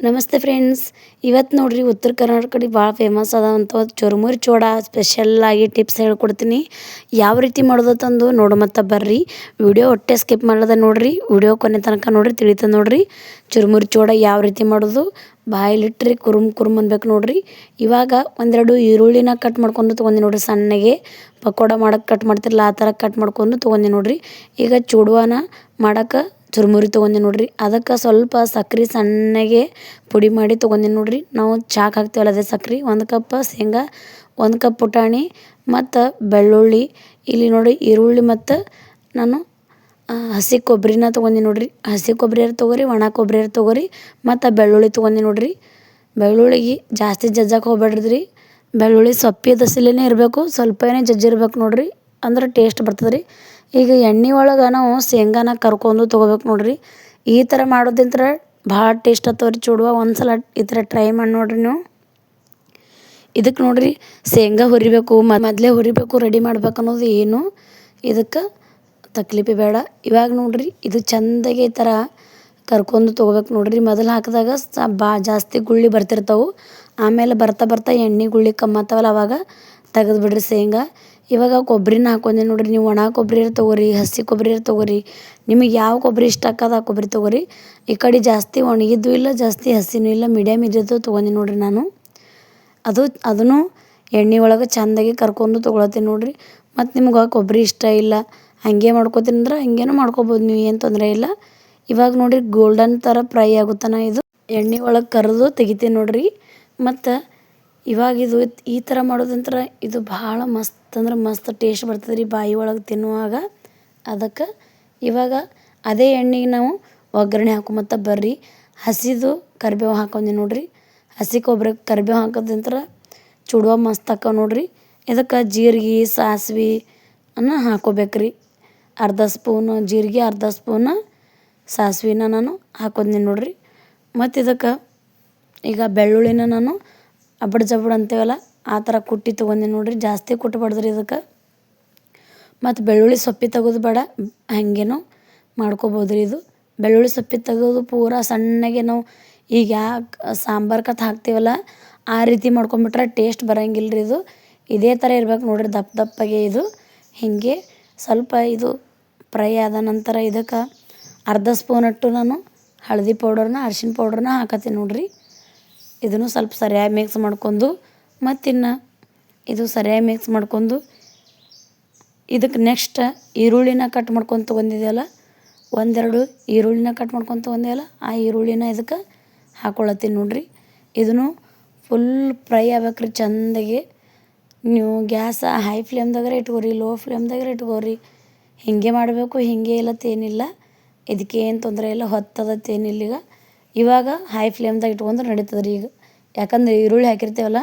ನಮಸ್ತೆ ಫ್ರೆಂಡ್ಸ್. ಇವತ್ತು ನೋಡ್ರಿ ಉತ್ತರ ಕರ್ನಾಟಕ ಕಡೆ ಭಾಳ ಫೇಮಸ್ ಅದಾವಂಥ ಚುರುಮುರಿ ಚೂಡ ಸ್ಪೆಷಲ್ಲಾಗಿ ಟಿಪ್ಸ್ ಹೇಳ್ಕೊಡ್ತೀನಿ. ಯಾವ ರೀತಿ ಮಾಡೋದು ತಂದು ನೋಡು ಮತ್ತು ಬರ್ರಿ. ವಿಡಿಯೋ ಒಟ್ಟೆ ಸ್ಕಿಪ್ ಮಾಡೋದ ನೋಡ್ರಿ, ವಿಡಿಯೋ ಕೊನೆ ತನಕ ನೋಡ್ರಿ, ತಿಳಿತದ ನೋಡ್ರಿ. ಚುರುಮುರಿ ಚೂಡ ಯಾವ ರೀತಿ ಮಾಡೋದು ಬಾಯಲ್ಲಿಟ್ರಿ ಕುರುಮ್ ಕುರುಮ್ ಅನ್ಬೇಕು ನೋಡ್ರಿ. ಇವಾಗ ಒಂದೆರಡು ಈರುಳ್ಳಿನ ಕಟ್ ಮಾಡ್ಕೊಂಡು ತೊಗೊಂಡು ನೋಡ್ರಿ, ಸಣ್ಣಗೆ ಪಕೋಡ ಮಾಡೋಕೆ ಕಟ್ ಮಾಡ್ತಿರಲ್ಲ ಆ ಥರ ಕಟ್ ಮಾಡ್ಕೊಂಡು ತೊಗೊಂಡು ನೋಡ್ರಿ. ಈಗ ಚೂಡುವನ ಮಾಡೋಕೆ ಚುರುಮುರಿ ತೊಗೊಂಡೆ ನೋಡ್ರಿ. ಅದಕ್ಕೆ ಸ್ವಲ್ಪ ಸಕ್ರೆ ಸಣ್ಣಗೆ ಪುಡಿ ಮಾಡಿ ತೊಗೊಂಡೆ ನೋಡ್ರಿ. ನಾವು ಚಾಕ್ ಹಾಕ್ತೀವಲ್ಲ ಅದೇ ಸಕ್ರೆ. 1 ಕಪ್ ಶೇಂಗಾ, 1 ಕಪ್ ಪುಟಾಣಿ ಮತ್ತು ಬೆಳ್ಳುಳ್ಳಿ. ಇಲ್ಲಿ ನೋಡಿ ಈರುಳ್ಳಿ ಮತ್ತು ನಾನು ಹಸಿ ಕೊಬ್ಬರಿನ ತೊಗೊಂಡೆ ನೋಡ್ರಿ. ಹಸಿ ಕೊಬ್ಬರಿ ತೊಗೊರಿ, ಒಣ ಕೊಬ್ಬರಿ ತೊಗೊರಿ ಮತ್ತು ಬೆಳ್ಳುಳ್ಳಿ ತೊಗೊಂಡೆ ನೋಡ್ರಿ. ಬೆಳ್ಳುಳ್ಳಿಗೆ ಜಾಸ್ತಿ ಜಜ್ಜಕ್ಕೆ ಹೋಗ್ಬೇಡ್ರಿ. ಬೆಳ್ಳುಳ್ಳಿ ಸೊಪ್ಪಿದ ಹಸಿಲೇನೆ ಇರಬೇಕು, ಸ್ವಲ್ಪನೇ ಜಜ್ಜಿರ್ಬೇಕು ನೋಡ್ರಿ, ಅಂದ್ರೆ ಟೇಸ್ಟ್ ಬರ್ತದೆ ರೀ. ಈಗ ಎಣ್ಣೆ ಒಳಗೆ ನಾವು ಶೇಂಗಾನ ಕರ್ಕೊಂಡು ತೊಗೋಬೇಕು ನೋಡ್ರಿ. ಈ ಥರ ಮಾಡೋದಿಂತ್ರ ಭಾಳ ಟೇಸ್ಟ್ ಆಗ್ತವ್ರಿ ಚೂಡುವ. ಒಂದು ಸಲ ಈ ಥರ ಟ್ರೈ ಮಾಡಿ ನೋಡ್ರಿ ನೀವು. ಇದಕ್ಕೆ ನೋಡ್ರಿ ಶೇಂಗಾ ಹುರಿಬೇಕು, ಮೊದಲೇ ಹುರಿಬೇಕು, ರೆಡಿ ಮಾಡ್ಬೇಕು ಅನ್ನೋದು ಏನು ಇದಕ್ಕೆ ತಕ್ಲೀಫೆ ಬೇಡ. ಇವಾಗ ನೋಡ್ರಿ ಇದು ಚೆಂದಾಗಿ ಈ ಥರ ಕರ್ಕೊಂಡು ತೊಗೋಬೇಕು ನೋಡ್ರಿ. ಮೊದಲು ಹಾಕಿದಾಗ ಜಾಸ್ತಿ ಗುಳ್ಳಿ ಬರ್ತಿರ್ತಾವೆ, ಆಮೇಲೆ ಬರ್ತಾ ಬರ್ತಾ ಎಣ್ಣೆ ಗುಳ್ಳಿ ಕಮ್ಮತ್ತವಲ್ಲ ಅವಾಗ ತೆಗೆದು ಬಿಡ್ರಿ ಶೇಂಗಾ. ಇವಾಗ ಕೊಬ್ಬರಿನ ಹಾಕೊಂಡೆ ನೋಡ್ರಿ. ನೀವು ಒಣ ಕೊಬ್ಬರಿ ತೊಗೊರಿ, ಹಸಿ ಕೊಬ್ಬರಿ ತೊಗೊರಿ, ನಿಮಗೆ ಯಾವ ಕೊಬ್ಬರಿ ಇಷ್ಟ ಆಕದ ಆ ಕೊಬ್ಬರಿ ತೊಗೊರಿ. ಈ ಕಡೆ ಜಾಸ್ತಿ ಒಣಗಿದ್ದು ಇಲ್ಲ, ಜಾಸ್ತಿ ಹಸಿನೂ ಇಲ್ಲ, ಮೀಡಿಯಮ್ ಇದ್ದಿದ್ದು ತೊಗೊಂಡೆ ನೋಡ್ರಿ ನಾನು. ಅದನ್ನು ಎಣ್ಣೆ ಒಳಗೆ ಚೆಂದಾಗಿ ಕರ್ಕೊಂಡು ತೊಗೊಳತ್ತೀನಿ ನೋಡ್ರಿ. ಮತ್ತು ನಿಮ್ಗೆ ಕೊಬ್ಬರಿ ಇಷ್ಟ ಇಲ್ಲ ಹಾಗೆ ಮಾಡ್ಕೊತೀನಿ ಅಂದ್ರೆ ಹಾಗೇನೂ ಮಾಡ್ಕೊಬೋದು ನೀವು, ಏನು ತೊಂದರೆ ಇಲ್ಲ. ಇವಾಗ ನೋಡ್ರಿ ಗೋಲ್ಡನ್ ಥರ ಫ್ರೈ ಆಗುತ್ತಾನ ಇದು ಎಣ್ಣೆ ಒಳಗೆ ಕರೆದು ತೆಗಿತೀನಿ ನೋಡ್ರಿ. ಮತ್ತು ಇವಾಗ ಇದು ಈ ಥರ ಮಾಡೋದಂತ್ರ ಇದು ಭಾಳ ಮಸ್ತ್ ಅಂದ್ರೆ ಮಸ್ತ್ ಟೇಸ್ಟ್ ಬರ್ತದೆ ರೀ ಬಾಯಿ ಒಳಗೆ ತಿನ್ನುವಾಗ. ಅದಕ್ಕೆ ಇವಾಗ ಅದೇ ಎಣ್ಣೆಗೆ ನಾವು ಒಗ್ಗರಣೆ ಹಾಕೊಂಬತ್ತ ಬರ್ರಿ. ಹಸಿದು ಕರಿಬೇವು ಹಾಕೊಂಡೆ ನೋಡ್ರಿ. ಹಸಿ ಕೊಬ್ಬರಿ ಕರಿಬೇವು ಹಾಕೋದಂತ್ರ ಚೂಡುವ ಮಸ್ತ್ ಹಾಕೋ ನೋಡ್ರಿ. ಇದಕ್ಕೆ ಜೀರಿಗೆ ಸಾಸ್ವೆ ಅನ್ನ ಹಾಕೋಬೇಕ್ರಿ. ಅರ್ಧ ಸ್ಪೂನು ಜೀರಿಗೆ, ಅರ್ಧ ಸ್ಪೂನು ಸಾಸ್ವೆನ ನಾನು ಹಾಕೊಂಡೆ ನೋಡ್ರಿ. ಮತ್ತು ಇದಕ್ಕೆ ಈಗ ಬೆಳ್ಳುಳ್ಳಿನ ನಾನು ಅಬ್ಬಡ್ ಜಬ್ಬಡ್ ಅಂತೀವಲ್ಲ ಆ ಥರ ಕುಟ್ಟಿ ತೊಗೊಂಡೆ ನೋಡ್ರಿ. ಜಾಸ್ತಿ ಕುಟ್ಟಬಾರ್ದ್ರಿ ಇದಕ್ಕೆ. ಮತ್ತು ಬೆಳ್ಳುಳ್ಳಿ ಸೊಪ್ಪಿ ತೆಗೋದು ಬೇಡ, ಹಾಗೇನೋ ಮಾಡ್ಕೊಬೋದು ರೀ. ಇದು ಬೆಳ್ಳುಳ್ಳಿ ಸೊಪ್ಪಿ ತೆಗೆದು ಪೂರ ಸಣ್ಣಗೆ ನಾವು ಈಗ ಯಾಕೆ ಸಾಂಬಾರು ಕತ್ ಹಾಕ್ತೀವಲ್ಲ ಆ ರೀತಿ ಮಾಡ್ಕೊಂಬಿಟ್ರೆ ಟೇಸ್ಟ್ ಬರೋಂಗಿಲ್ಲ ರೀ. ಇದು ಇದೇ ಥರ ಇರ್ಬೇಕು ನೋಡ್ರಿ, ದಪ್ಪ ದಪ್ಪಗೆ. ಇದು ಹೀಗೆ ಸ್ವಲ್ಪ ಇದು ಫ್ರೈ ಆದ ನಂತರ ಇದಕ್ಕೆ ಅರ್ಧ ಸ್ಪೂನಟ್ಟು ನಾನು ಹಳದಿ ಪೌಡರ್ನ, ಅರಿಶಿನ ಪೌಡ್ರನ್ನ ಹಾಕತ್ತೀನಿ ನೋಡ್ರಿ. ಇದನ್ನು ಸ್ವಲ್ಪ ಸರಿಯಾಗಿ ಮಿಕ್ಸ್ ಮಾಡ್ಕೊಂಡು ಮತ್ತಿನ್ನು ಇದು ಸರಿಯಾಗಿ ಮಿಕ್ಸ್ ಮಾಡ್ಕೊಂಡು ಇದಕ್ಕೆ ನೆಕ್ಸ್ಟ್ ಈರುಳ್ಳಿನ ಕಟ್ ಮಾಡ್ಕೊಂಡು ತೊಗೊಂಡಿದ್ಯಲ್ಲ, ಒಂದೆರಡು ಈರುಳ್ಳಿನ ಕಟ್ ಮಾಡ್ಕೊಂಡು ತೊಗೊಂಡಿಯಲ್ಲ ಆ ಈರುಳ್ಳಿನ ಇದಕ್ಕೆ ಹಾಕ್ಕೊಳತ್ತೀನಿ ನೋಡ್ರಿ. ಇದನ್ನು ಫುಲ್ ಫ್ರೈ ಆಗ್ಬೇಕ್ರಿ ಚೆಂದಾಗಿ. ನೀವು ಗ್ಯಾಸ ಹೈ ಫ್ಲೇಮ್ದಾಗರೆ ಇಟ್ಕೋರಿ, ಲೋ ಫ್ಲೇಮ್ದಾಗರೆ ಇಟ್ಕೋರಿ. ಹೀಗೆ ಮಾಡಬೇಕು, ಹೀಗೆ ಇಲ್ಲತ್ತೇನಿಲ್ಲ, ಇದಕ್ಕೆ ಏನು ತೊಂದರೆ ಇಲ್ಲ, ಹೊತ್ತದತ್ತೇನಿಲ್ಲ. ಇವಾಗ ಹೈ ಫ್ಲೇಮ್ದಾಗ ಇಟ್ಕೊಂಡ್ರೆ ನಡೀತದೆ ರೀ. ಈಗ ಯಾಕಂದ್ರೆ ಈರುಳ್ಳಿ ಹಾಕಿರ್ತೀವಲ್ಲ,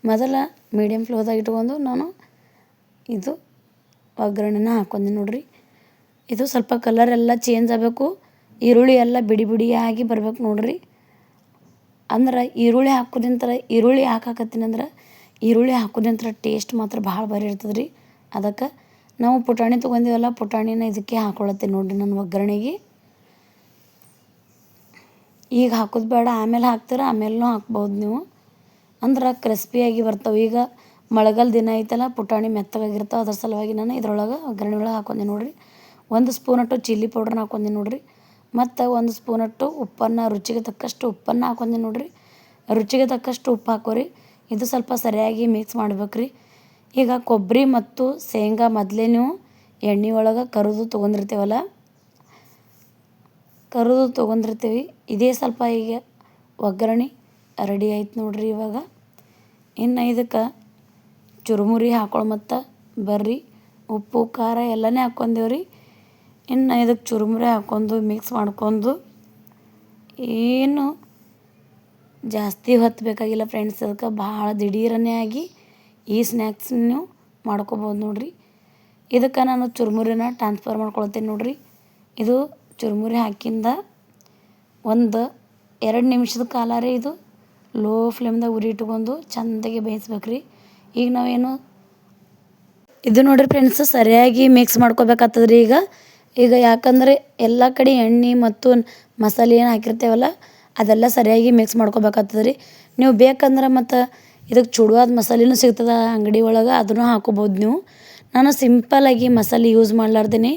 ಮೊದಲ ಮೀಡಿಯಮ್ ಫ್ಲೇಮ್ದಾಗ ಇಟ್ಕೊಂಡು ನಾನು ಇದು ಒಗ್ಗರಣೆನ ಹಾಕ್ಕೊಂಡೆ ನೋಡ್ರಿ. ಇದು ಸ್ವಲ್ಪ ಕಲರ್ ಎಲ್ಲ ಚೇಂಜ್ ಆಗಬೇಕು, ಈರುಳ್ಳಿ ಎಲ್ಲ ಬಿಡಿ ಬಿಡಿಯಾಗಿ ಬರ್ಬೇಕು ನೋಡ್ರಿ. ಅಂದ್ರೆ ಈರುಳ್ಳಿ ಹಾಕೋದಿಂತರ ಈರುಳ್ಳಿ ಹಾಕತ್ತೀನಿ ಅಂದ್ರೆ ಈರುಳ್ಳಿ ಹಾಕೋದಿಂತರ ಟೇಸ್ಟ್ ಮಾತ್ರ ಭಾಳ ಭಾರಿ ಇರ್ತದೆ ರೀ. ಅದಕ್ಕೆ ನಾವು ಪುಟಾಣಿ ತೊಗೊಂಡಿವಲ್ಲ, ಪುಟಾಣಿನ ಇದಕ್ಕೆ ಹಾಕ್ಕೊಳತ್ತೀನಿ ನೋಡ್ರಿ ನಾನು ಒಗ್ಗರಣೆಗೆ. ಈಗ ಹಾಕೋದು ಬೇಡ, ಆಮೇಲೆ ಹಾಕ್ತೀರ ಆಮೇಲೂ ಹಾಕ್ಬೋದು ನೀವು, ಅಂದ್ರೆ ಕ್ರಿಸ್ಪಿಯಾಗಿ ಬರ್ತವೆ. ಈಗ ಮಳೆಗಾಲ ದಿನ ಐತಲ್ಲ, ಪುಟಾಣಿ ಮೆತ್ತಗಾಗಿರ್ತಾವೆ, ಅದ್ರ ಸಲುವಾಗಿ ನಾನು ಇದ್ರೊಳಗೆ ಒಗ್ಗರಣೆ ಒಳಗೆ ಹಾಕೊಂಡೆ ನೋಡ್ರಿ. 1 ಸ್ಪೂನಟ್ಟು ಚಿಲ್ಲಿ ಪೌಡ್ರನ್ನ ಹಾಕೊಂಡೆ ನೋಡ್ರಿ. ಮತ್ತು 1 ಸ್ಪೂನಟ್ಟು ಉಪ್ಪನ್ನು, ರುಚಿಗೆ ತಕ್ಕಷ್ಟು ಉಪ್ಪನ್ನು ಹಾಕೊಂಡೆ ನೋಡ್ರಿ. ರುಚಿಗೆ ತಕ್ಕಷ್ಟು ಉಪ್ಪು ಹಾಕೋರಿ. ಇದು ಸ್ವಲ್ಪ ಸರಿಯಾಗಿ ಮಿಕ್ಸ್ ಮಾಡ್ಬೇಕ್ರಿ. ಈಗ ಕೊಬ್ಬರಿ ಮತ್ತು ಶೇಂಗಾ ಮೊದಲೇ ನೀವು ಎಣ್ಣೆ ಒಳಗೆ ಕರಿದು ತೊಗೊಂಡಿರ್ತೀವಿ. ಇದೇ ಸ್ವಲ್ಪ ಈಗ ಒಗ್ಗರಣೆ ರೆಡಿ ಆಯ್ತು ನೋಡ್ರಿ. ಇವಾಗ ಇನ್ನು ಇದಕ್ಕೆ ಚುರುಮುರಿ ಮತ್ತು ಬರ್ರಿ. ಉಪ್ಪು ಖಾರ ಎಲ್ಲನೇ ಹಾಕ್ಕೊಂಡೇವ್ರಿ. ಇನ್ನು ಇದಕ್ಕೆ ಚುರುಮುರಿ ಹಾಕ್ಕೊಂಡು ಮಿಕ್ಸ್ ಮಾಡ್ಕೊಂಡು ಏನು ಜಾಸ್ತಿ ಹೊತ್ತು ಬೇಕಾಗಿಲ್ಲ ಫ್ರೆಂಡ್ಸ್. ಅದಕ್ಕೆ ಭಾಳ ದಿಢೀರನೇ ಆಗಿ ಈ ಸ್ನ್ಯಾಕ್ಸ್ ನೀವು ಮಾಡ್ಕೊಬೋದು ನೋಡ್ರಿ. ಇದಕ್ಕೆ ನಾನು ಚುರುಮುರಿನ ಟ್ರಾನ್ಸ್ಫರ್ ಮಾಡ್ಕೊಳ್ತೀನಿ ನೋಡ್ರಿ. ಇದು ಚುರುಮುರಿ ಹಾಕಿಂದ ಒಂದು 2 ನಿಮಿಷದ ಕಾಲ ರೀ ಇದು ಲೋ ಫ್ಲೇಮ್ದಾಗ ಉರಿ ಇಟ್ಕೊಂಡು ಚೆಂದಾಗಿ ಬೇಯಿಸ್ಬೇಕ್ರಿ. ಈಗ ನಾವೇನು ಇದು ನೋಡ್ರಿ ಫ್ರೆಂಡ್ಸ್ ಸರಿಯಾಗಿ ಮಿಕ್ಸ್ ಮಾಡ್ಕೋಬೇಕಾಗ್ತದೆ ರೀ. ಈಗ ಯಾಕಂದರೆ ಎಲ್ಲ ಕಡೆ ಎಣ್ಣೆ ಮತ್ತು ಮಸಾಲೆ ಏನು ಹಾಕಿರ್ತೇವಲ್ಲ ಅದೆಲ್ಲ ಸರಿಯಾಗಿ ಮಿಕ್ಸ್ ಮಾಡ್ಕೊಬೇಕಾಗ್ತದೆ ರೀ. ನೀವು ಬೇಕಂದ್ರೆ ಮತ್ತು ಇದಕ್ಕೆ ಚೂಡುವಾದ ಮಸಾಲೆನೂ ಸಿಗ್ತದೆ ಅಂಗಡಿ ಒಳಗೆ, ಅದನ್ನು ಹಾಕೋಬೋದು ನೀವು. ನಾನು ಸಿಂಪಲ್ಲಾಗಿ ಮಸಾಲೆ ಯೂಸ್ ಮಾಡ್ಲಾರ್ದೇ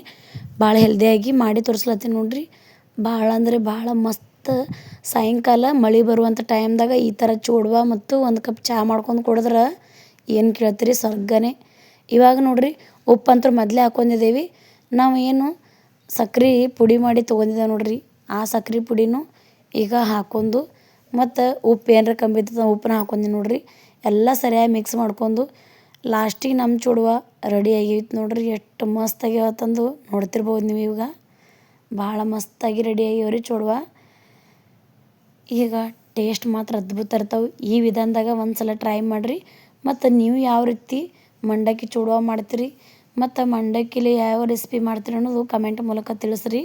ಭಾಳ ಹೆಲ್ದಿಯಾಗಿ ಮಾಡಿ ತೋರಿಸ್ಲತ್ತೀನಿ ನೋಡಿರಿ. ಭಾಳ ಅಂದರೆ ಭಾಳ ಮಸ್ತ್. ಸಾಯಂಕಾಲ ಮಳೆ ಬರುವಂಥ ಟೈಮ್ದಾಗ ಈ ಥರ ಚೂಡುವ ಮತ್ತು ಒಂದು ಕಪ್ ಚಹಾ ಮಾಡ್ಕೊಂಡು ಕುಡಿದ್ರೆ ಏನು ಕೇಳ್ತೀರಿ, ಸ್ವರ್ಗನೇ. ಇವಾಗ ನೋಡಿರಿ ಉಪ್ಪಂತೂ ಮೊದಲೇ ಹಾಕ್ಕೊಂಡಿದ್ದೀವಿ. ನಾವು ಏನು ಸಕ್ರೆ ಪುಡಿ ಮಾಡಿ ತೊಗೊಂಡಿದ್ದೇವೆ ನೋಡಿರಿ, ಆ ಸಕ್ರೆ ಪುಡಿನೂ ಈಗ ಹಾಕ್ಕೊಂಡು ಮತ್ತು ಉಪ್ಪು ಏನರ ಕಮ್ಮಿ ಇರ್ತದೆ ಉಪ್ಪನ್ನ ಹಾಕ್ಕೊಂಡಿ ನೋಡಿರಿ. ಎಲ್ಲ ಸರಿಯಾಗಿ ಮಿಕ್ಸ್ ಮಾಡ್ಕೊಂಡು ಲಾಸ್ಟಿಗೆ ನಮ್ಮ ಚೂಡುವ ರೆಡಿ ಆಗೈತೆ ನೋಡಿರಿ. ಎಷ್ಟು ಮಸ್ತ್ ಆಗ್ಯಾವತ್ತಂದು ನೋಡ್ತಿರ್ಬೋದು ನೀವು. ಇವಾಗ ಭಾಳ ಮಸ್ತಾಗಿ ರೆಡಿ ಆಗ್ಯಾವ್ರಿ ಚೂಡುವ. ಈಗ ಟೇಸ್ಟ್ ಮಾತ್ರ ಅದ್ಭುತ ಇರ್ತಾವೆ. ಈ ವಿಧಾನದಾಗ ಒಂದು ಸಲ ಟ್ರೈ ಮಾಡಿರಿ. ಮತ್ತು ನೀವು ಯಾವ ರೀತಿ ಮಂಡಕ್ಕಿ ಚೂಡುವ ಮಾಡ್ತೀರಿ ಮತ್ತು ಮಂಡಕ್ಕಿಲಿ ಯಾವ ರೆಸಿಪಿ ಮಾಡ್ತೀರಿ ಅನ್ನೋದು ಕಮೆಂಟ್ ಮೂಲಕ ತಿಳಿಸ್ರಿ,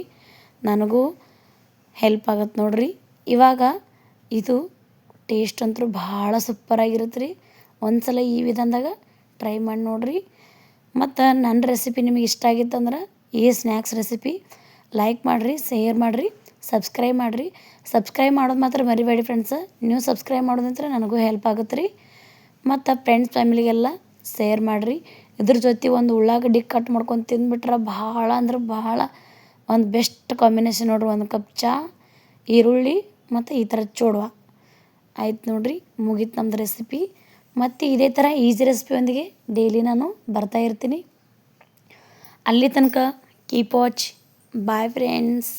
ನನಗೂ ಹೆಲ್ಪ್ ಆಗತ್ತೆ ನೋಡಿರಿ. ಇವಾಗ ಇದು ಟೇಸ್ಟ್ ಅಂತೂ ಭಾಳ ಸೂಪರಾಗಿರುತ್ತೆ ರೀ. ಒಂದು ಸಲ ಈ ವಿಧಾನದಾಗ ಟ್ರೈ ಮಾಡಿ ನೋಡಿರಿ. ಮತ್ತು ನನ್ನ ರೆಸಿಪಿ ನಿಮಗೆ ಇಷ್ಟ ಆಗಿತ್ತಂದ್ರೆ ಈ ಸ್ನ್ಯಾಕ್ಸ್ ರೆಸಿಪಿ ಲೈಕ್ ಮಾಡಿರಿ, ಶೇರ್ ಮಾಡಿರಿ, ಸಬ್ಸ್ಕ್ರೈಬ್ ಮಾಡಿರಿ. ಸಬ್ಸ್ಕ್ರೈಬ್ ಮಾಡೋದು ಮಾತ್ರ ಮರಿಬೇಡಿ ಫ್ರೆಂಡ್ಸ್. ನೀವು ಸಬ್ಸ್ಕ್ರೈಬ್ ಮಾಡೋದಂದ್ರೆ ನನಗೂ ಹೆಲ್ಪ್ ಆಗುತ್ತೆ ರೀ. ಮತ್ತು ಫ್ರೆಂಡ್ಸ್ ಫ್ಯಾಮಿಲಿಗೆಲ್ಲ ಶೇರ್ ಮಾಡಿರಿ. ಇದ್ರ ಜೊತೆ ಒಂದು ಉಳ್ಳಾಗಡ್ಡಿ ಕಟ್ ಮಾಡ್ಕೊಂಡು ತಿಂದುಬಿಟ್ರೆ ಭಾಳ ಅಂದ್ರೆ ಭಾಳ ಒಂದು ಬೆಸ್ಟ್ ಕಾಂಬಿನೇಷನ್ ನೋಡಿರಿ. ಒಂದು ಕಪ್ ಚಹಾ, ಈರುಳ್ಳಿ ಮತ್ತು ಈ ಥರ ಚೂಡುವ ಆಯ್ತು ನೋಡಿರಿ, ಮುಗೀತು ನಮ್ಮದು ರೆಸಿಪಿ. ಮತ್ತು ಇದೇ ಥರ ಈಸಿ ರೆಸಿಪಿಯೊಂದಿಗೆ ಡೈಲಿ ನಾನು ಬರ್ತಾ ಇರ್ತೀನಿ. ಅಲ್ಲಿ ತನಕ ಕೀಪ್ ವಾಚ್. Bye friends.